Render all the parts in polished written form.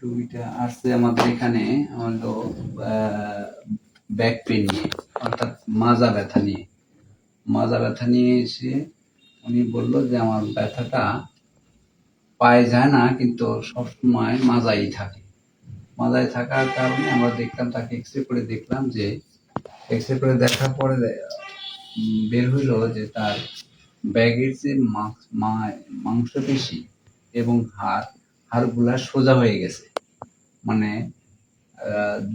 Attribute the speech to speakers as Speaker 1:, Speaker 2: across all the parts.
Speaker 1: রুগীটা আসছে আমাদের এখানে হলো ব্যাক পেন নিয়ে, অর্থাৎ মাজা ব্যথা নিয়ে। মাজা ব্যথা নিয়ে এসে উনি বললো যে আমার ব্যথাটা পায়ে যায় না, কিন্তু সবসময় মাজাই থাকে। মাজায় থাকার কারণে আমরা দেখলাম, তাকে এক্সরে করে দেখলাম, যে এক্সরে করে দেখার পরে বের হইল যে তার ব্যাগের যে মাংসপেশি এবং হাড়গুলা সোজা হয়ে গেছে। মানে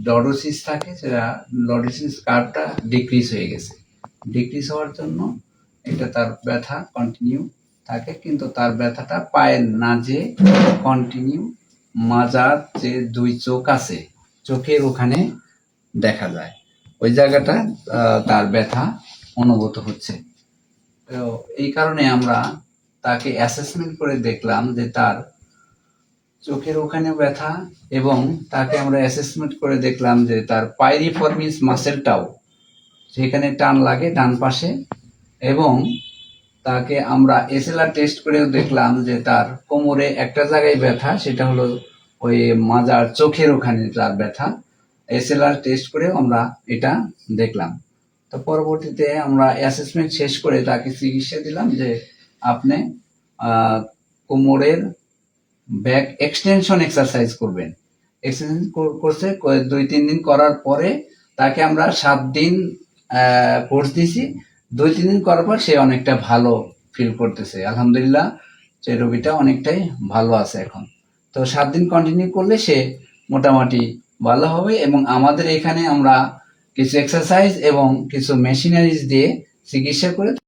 Speaker 1: লর্ডোসিস থাকে, সেটা লর্ডোসিস কার্ভটা ডিক্রিজ হয়ে গেছে। ডিক্রিজ হওয়ার জন্য এটা তার ব্যথা কন্টিনিউ থাকে, কিন্তু তার ব্যথাটা পায়ের না যে কন্টিনিউ মাজার যে দুই চোখ আছে, চোখের ওখানে দেখা যায়, ওই জায়গাটা তার ব্যথা অনুভূত হচ্ছে। তো এই কারণে আমরা তাকে অ্যাসেসমেন্ট করে দেখলাম যে তার চোখের ওখানে ব্যথা, এবং তাকে আমরা অ্যাসেসমেন্ট করে দেখলাম যে তার পাইরিফর্মিস মাসেলটাও সেখানে টান লাগে ডান পাশে, এবং তাকে আমরা এসএলআর টেস্ট করেও দেখলাম যে তার কোমরে একটা জায়গায় ব্যথা, সেটা হলো ওই মাজার চোখের ওখানে তার ব্যথা। এসএলআর টেস্ট করেও আমরা এটা দেখলাম। তো পরবর্তীতে আমরা অ্যাসেসমেন্ট শেষ করে তাকে চিকিৎসা দিলাম যে আপনি কোমরের ব্যাক এক্সটেনশন এক্সারসাইজ করবেন। এক্সারসাইজ করছে 2-3 দিন করার পরে তাকে আমরা 7 দিন কোর্স দিছি। 2-3 দিন করার পর সে অনেকটা ভালো ফিল করতেছে, আলহামদুলিল্লাহ। সে রোগীটা অনেকটাই ভালো আছে এখন। তো 7 দিন কন্টিনিউ করলে সে মোটামুটি ভালো হবে, এবং আমাদের এখানে আমরা কিছু এক্সারসাইজ এবং কিছু মেশিনারিজ দিয়ে চিকিৎসা করে